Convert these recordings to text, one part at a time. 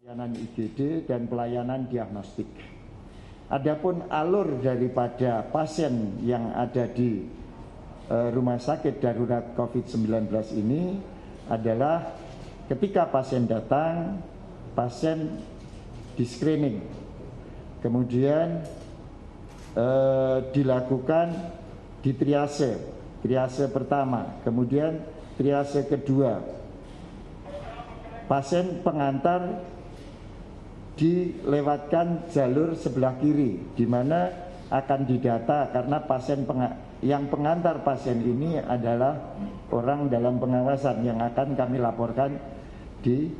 pelayanan IGD dan pelayanan diagnostik. Adapun alur daripada pasien yang ada di rumah sakit darurat COVID-19 ini adalah ketika pasien datang, pasien di screening, kemudian dilakukan di triase pertama, kemudian triase kedua. Pasien pengantar dilewatkan jalur sebelah kiri, di mana akan didata karena yang pengantar pasien ini adalah orang dalam pengawasan yang akan kami laporkan di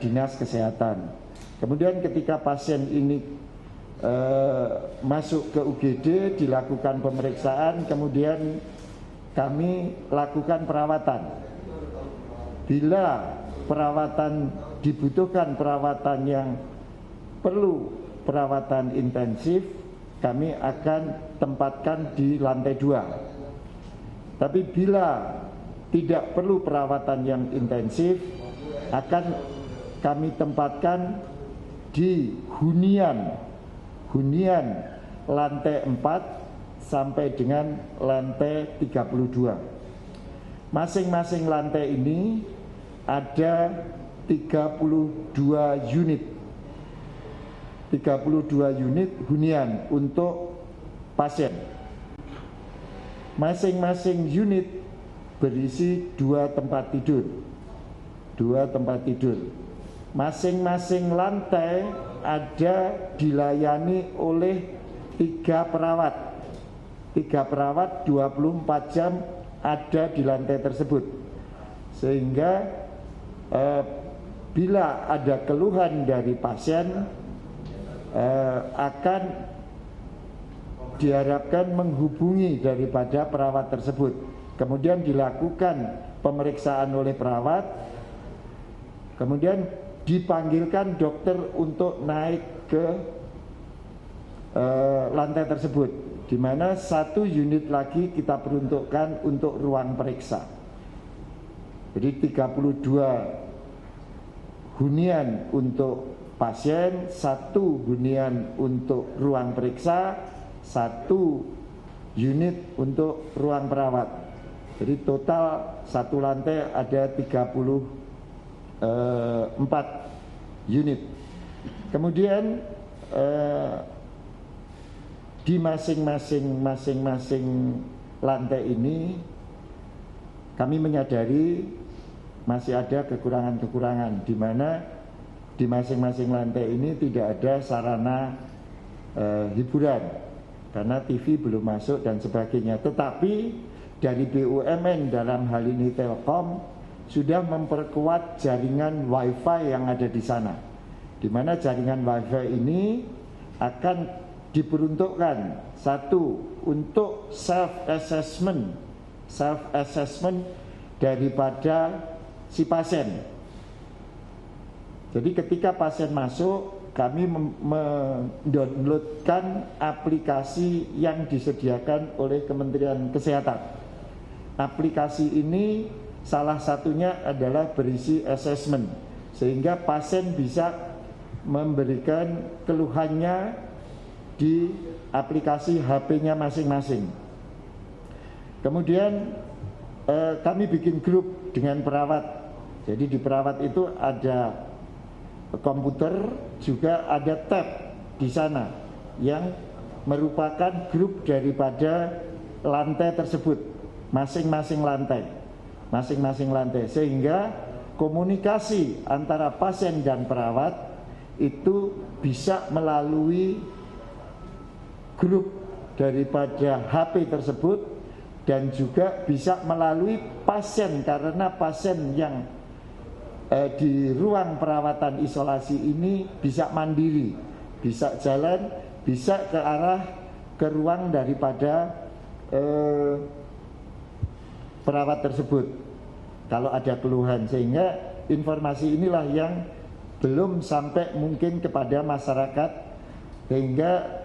dinas kesehatan. Kemudian ketika pasien ini masuk ke UGD, dilakukan pemeriksaan, kemudian kami lakukan perawatan. Bila perawatan dibutuhkan, perawatan yang perlu perawatan intensif, kami akan tempatkan di lantai 2. Tapi bila tidak perlu perawatan yang intensif, akan kami tempatkan di hunian lantai 4 sampai dengan lantai 32. Masing-masing lantai ini ada 32 unit hunian untuk pasien. Masing-masing unit berisi 2 tempat tidur. Masing-masing lantai ada dilayani oleh 3 perawat. 3 perawat 24 jam ada di lantai tersebut. Sehingga bila ada keluhan dari pasien, akan diharapkan menghubungi daripada perawat tersebut. Kemudian dilakukan pemeriksaan oleh perawat, kemudian dipanggilkan dokter untuk naik ke lantai tersebut, di mana 1 unit lagi kita peruntukkan untuk ruang periksa. Jadi 32 hunian untuk pasien, 1 hunian untuk ruang periksa, 1 unit untuk ruang perawat. Jadi total 1 lantai ada 34 unit. Kemudian di masing-masing lantai ini kami menyadari masih ada kekurangan-kekurangan, di mana di masing-masing lantai ini tidak ada sarana hiburan karena TV belum masuk dan sebagainya. Tetapi dari BUMN dalam hal ini Telkom sudah memperkuat jaringan WiFi yang ada di sana, di mana jaringan WiFi ini akan diperuntukkan 1 untuk self assessment daripada si pasien. Jadi ketika pasien masuk, kami mendownloadkan aplikasi yang disediakan oleh Kementerian Kesehatan. Aplikasi ini salah satunya adalah berisi assessment, sehingga pasien bisa memberikan keluhannya di aplikasi HP-nya masing-masing. Kemudian kami bikin grup dengan perawat. Jadi di perawat itu ada komputer, juga ada tab di sana yang merupakan grup daripada lantai tersebut, masing-masing lantai, sehingga komunikasi antara pasien dan perawat itu bisa melalui grup daripada HP tersebut, dan juga bisa melalui pasien, karena pasien yang di ruang perawatan isolasi ini bisa mandiri, bisa jalan, bisa ke ruang daripada perawat tersebut kalau ada keluhan. Sehingga informasi inilah yang belum sampai mungkin kepada masyarakat, sehingga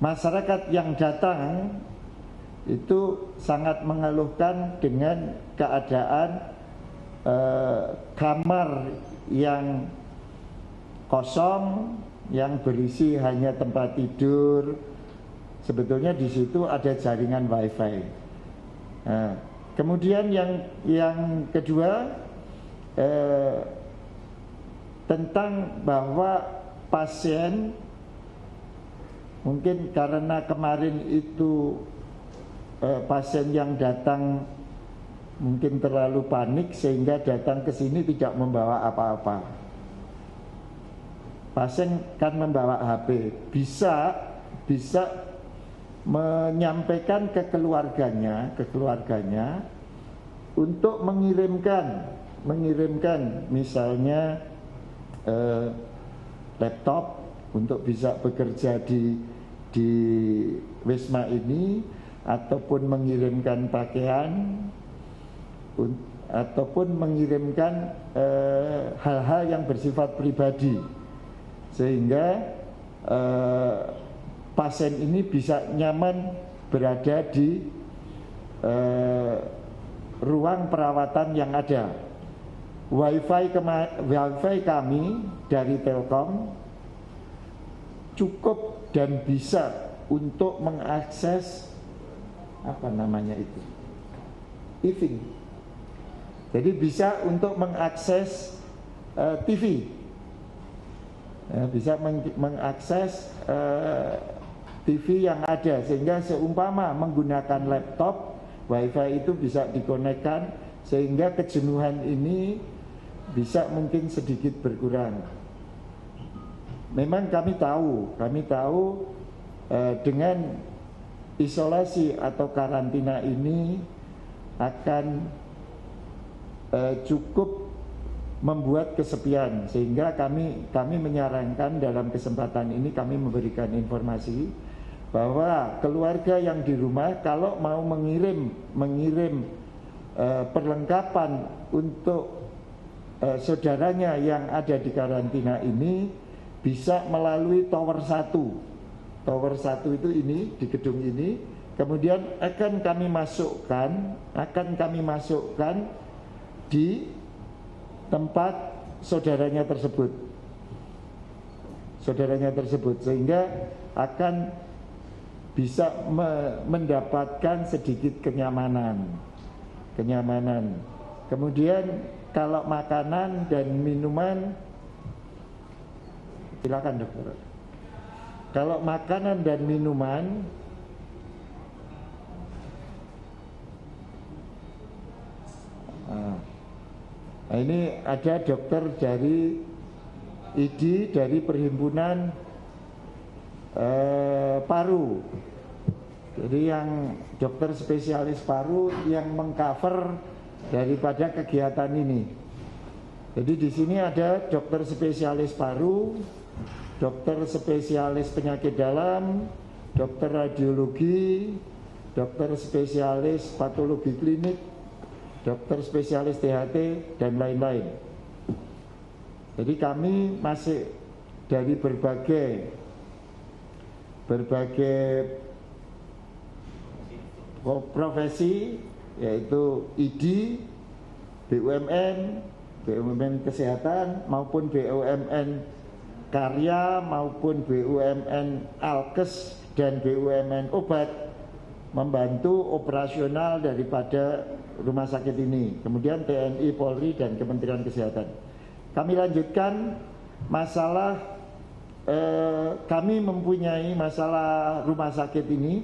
masyarakat yang datang itu sangat mengeluhkan dengan keadaan kamar yang kosong yang berisi hanya tempat tidur. Sebetulnya di situ ada jaringan wifi. Nah, kemudian yang kedua tentang bahwa pasien mungkin karena kemarin itu pasien yang datang mungkin terlalu panik sehingga datang ke sini tidak membawa apa-apa. Pasien kan membawa HP, bisa menyampaikan ke keluarganya untuk mengirimkan misalnya laptop untuk bisa bekerja di Wisma ini, ataupun mengirimkan pakaian, ataupun mengirimkan hal-hal yang bersifat pribadi, sehingga pasien ini bisa nyaman berada di ruang perawatan yang ada. Wifi kami dari Telkom cukup dan bisa untuk mengakses e-Ving. Jadi bisa untuk mengakses TV, bisa mengakses TV yang ada, sehingga seumpama menggunakan laptop, wifi itu bisa dikonekkan sehingga kejenuhan ini bisa mungkin sedikit berkurang. Memang kami tahu dengan isolasi atau karantina ini akan cukup membuat kesepian, sehingga kami menyarankan dalam kesempatan ini kami memberikan informasi bahwa keluarga yang di rumah kalau mau mengirim perlengkapan untuk saudaranya yang ada di karantina ini bisa melalui tower 1. Tower 1 itu ini di gedung ini, kemudian akan kami masukkan di tempat saudaranya tersebut, sehingga akan bisa mendapatkan sedikit kenyamanan. Kemudian kalau makanan dan minuman, silakan dokter. Kalau makanan dan minuman nah ini ada dokter dari ID, dari Perhimpunan Paru. Jadi yang dokter spesialis paru yang mengcover daripada kegiatan ini. Jadi di sini ada dokter spesialis paru, dokter spesialis penyakit dalam, dokter radiologi, dokter spesialis patologi klinik, dokter spesialis THT, dan lain-lain. Jadi kami masih dari berbagai profesi, yaitu ID, BUMN kesehatan, maupun BUMN karya, maupun BUMN alkes dan BUMN obat, membantu operasional daripada rumah sakit ini. Kemudian TNI, Polri, dan Kementerian Kesehatan. Kami lanjutkan masalah kami mempunyai masalah rumah sakit ini.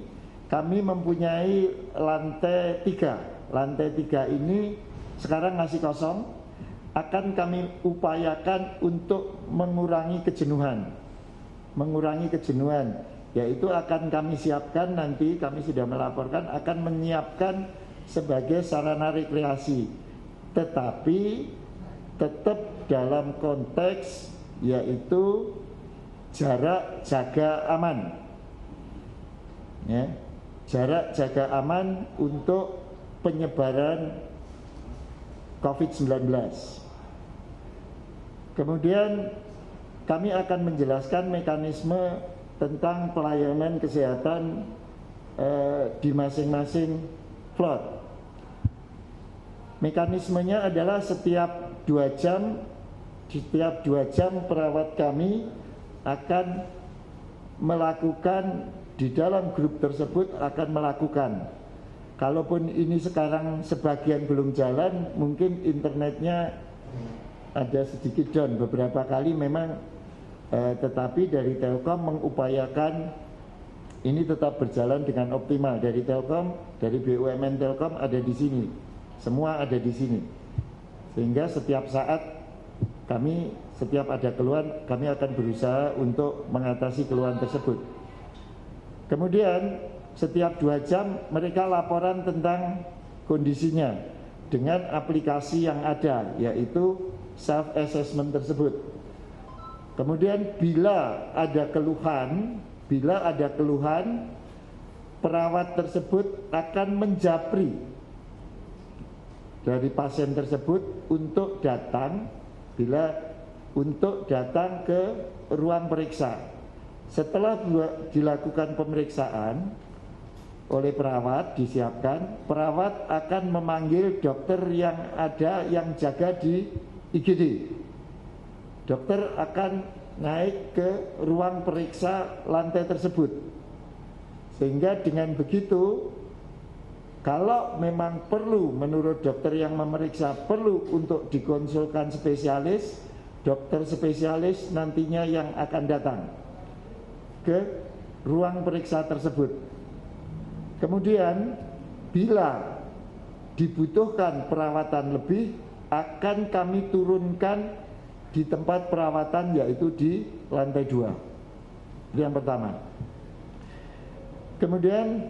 Kami mempunyai lantai 3. Lantai 3 ini sekarang masih kosong. Akan kami upayakan untuk mengurangi kejenuhan. Yaitu akan kami siapkan, nanti kami sudah melaporkan, akan menyiapkan sebagai sarana rekreasi, tetapi tetap dalam konteks yaitu jarak jaga aman, ya, jarak jaga aman untuk penyebaran COVID-19. Kemudian kami akan menjelaskan mekanisme tentang pelayanan kesehatan di masing-masing floor. Mekanismenya adalah setiap 2 jam setiap 2 jam perawat kami akan melakukan, di dalam grup tersebut akan melakukan, kalaupun ini sekarang sebagian belum jalan, mungkin internetnya ada sedikit down beberapa kali memang, tetapi dari Telkom mengupayakan ini tetap berjalan dengan optimal. Dari Telkom, dari BUMN Telkom ada di sini, semua ada di sini, sehingga setiap saat kami, setiap ada keluhan, kami akan berusaha untuk mengatasi keluhan tersebut. Kemudian setiap 2 jam mereka laporan tentang kondisinya dengan aplikasi yang ada, yaitu self-assessment tersebut. Kemudian bila ada keluhan, perawat tersebut akan menjapri dari pasien tersebut untuk datang ke ruang periksa. Setelah dilakukan pemeriksaan oleh perawat, disiapkan, perawat akan memanggil dokter yang ada yang jaga di IGD. Dokter akan naik ke ruang periksa lantai tersebut, sehingga dengan begitu, kalau memang perlu, menurut dokter yang memeriksa, perlu untuk dikonsulkan spesialis, dokter spesialis nantinya yang akan datang ke ruang periksa tersebut. Kemudian bila dibutuhkan perawatan lebih, akan kami turunkan di tempat perawatan, yaitu di lantai 2. Itu yang pertama. Kemudian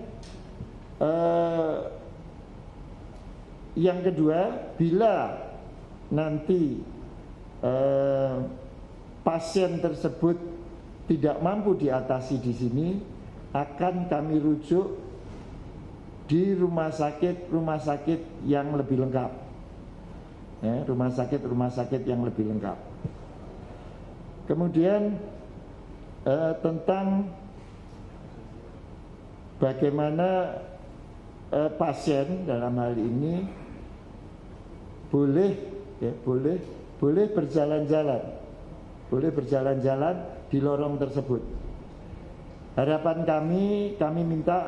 yang kedua, bila nanti pasien tersebut tidak mampu diatasi di sini, akan kami rujuk di rumah sakit yang lebih lengkap, ya, rumah sakit yang lebih lengkap. Kemudian tentang bagaimana pasien dalam hal ini boleh berjalan-jalan di lorong tersebut. Harapan kami minta,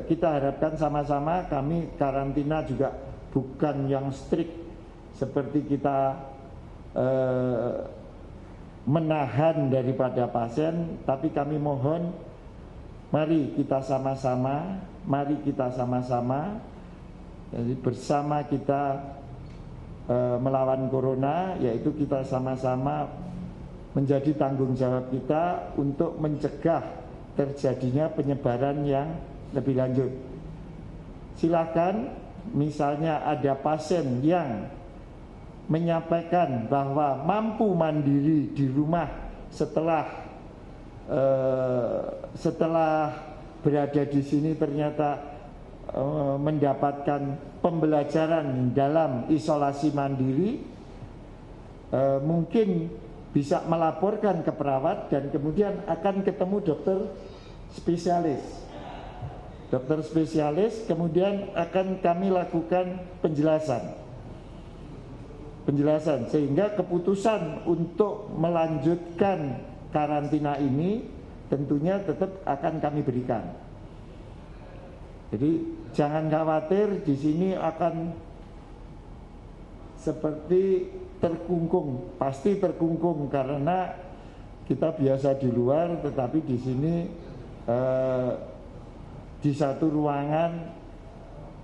kita harapkan sama-sama, kami karantina juga bukan yang strict seperti kita menahan daripada pasien, tapi kami mohon, mari kita sama-sama, jadi bersama kita melawan corona, yaitu kita sama-sama menjadi tanggung jawab kita untuk mencegah terjadinya penyebaran yang lebih lanjut. Silakan, misalnya ada pasien yang menyampaikan bahwa mampu mandiri di rumah setelah berada di sini ternyata mendapatkan pembelajaran dalam isolasi mandiri, mungkin bisa melaporkan ke perawat dan kemudian akan ketemu dokter spesialis, kemudian akan kami lakukan penjelasan sehingga keputusan untuk melanjutkan karantina ini tentunya tetap akan kami berikan. Jadi jangan khawatir, di sini akan seperti terkungkung, pasti terkungkung karena kita biasa di luar, tetapi di sini di satu ruangan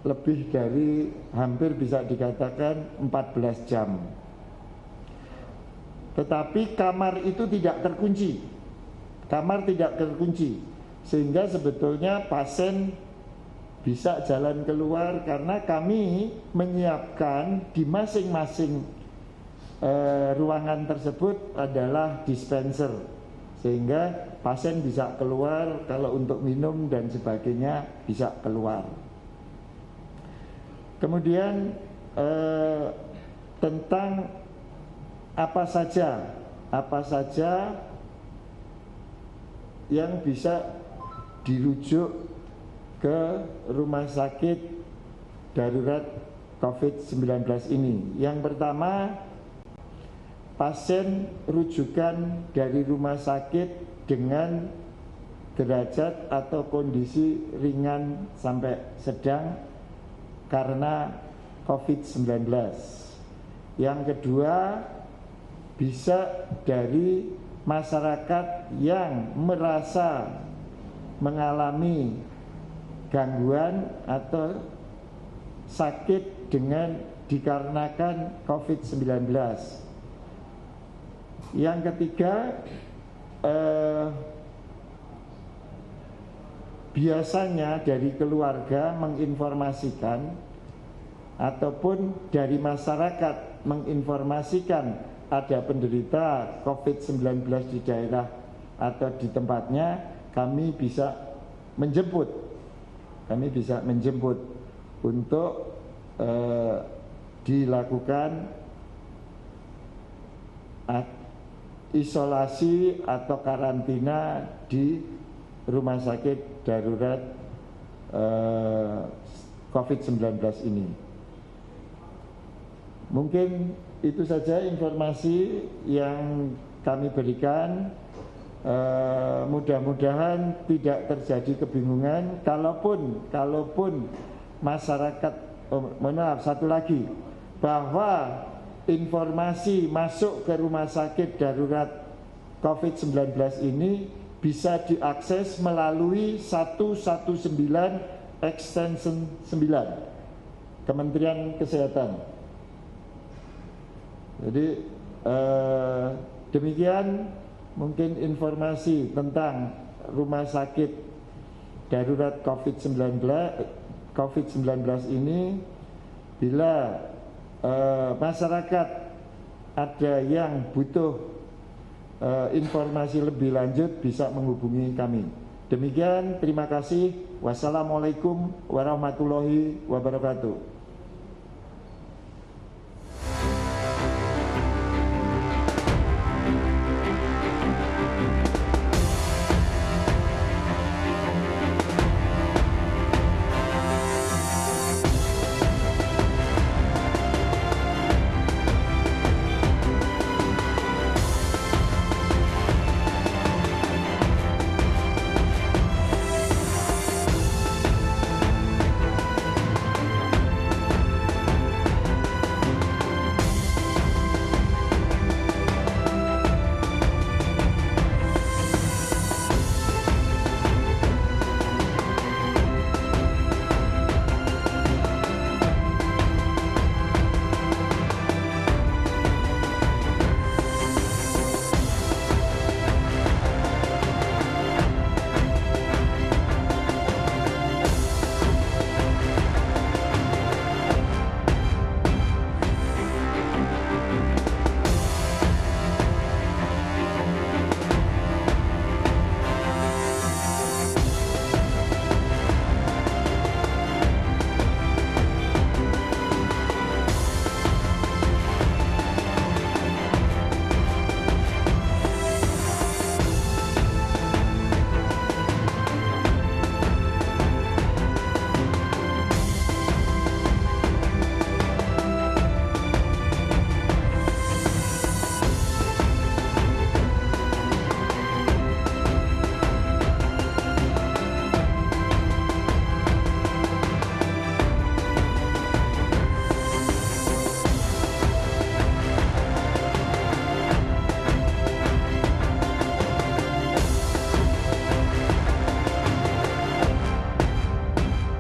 lebih dari, hampir bisa dikatakan 14 jam. Tetapi kamar itu tidak terkunci, sehingga sebetulnya pasien bisa jalan keluar karena kami menyiapkan di masing-masing ruangan tersebut adalah dispenser, sehingga pasien bisa keluar, kalau untuk minum dan sebagainya bisa keluar. Kemudian tentang apa saja yang bisa dirujuk ke rumah sakit darurat COVID-19 ini. Yang pertama pasien rujukan dari rumah sakit dengan derajat atau kondisi ringan sampai sedang karena COVID-19. Yang kedua, bisa dari masyarakat yang merasa mengalami gangguan atau sakit dengan dikarenakan COVID-19. Yang ketiga, biasanya dari keluarga menginformasikan ataupun dari masyarakat menginformasikan ada penderita COVID-19 di daerah atau di tempatnya, kami bisa menjemput untuk dilakukan isolasi atau karantina di rumah sakit darurat COVID-19 ini. Mungkin itu saja informasi yang kami berikan. Mudah-mudahan tidak terjadi kebingungan. Kalaupun masyarakat, mohon maaf, satu lagi, bahwa informasi masuk ke rumah sakit darurat COVID-19 ini bisa diakses melalui 119 extension 9 Kementerian Kesehatan. Jadi demikian mungkin informasi tentang rumah sakit darurat COVID-19 ini. Bila masyarakat ada yang butuh informasi lebih lanjut bisa menghubungi kami. Demikian, terima kasih. Wassalamualaikum warahmatullahi wabarakatuh.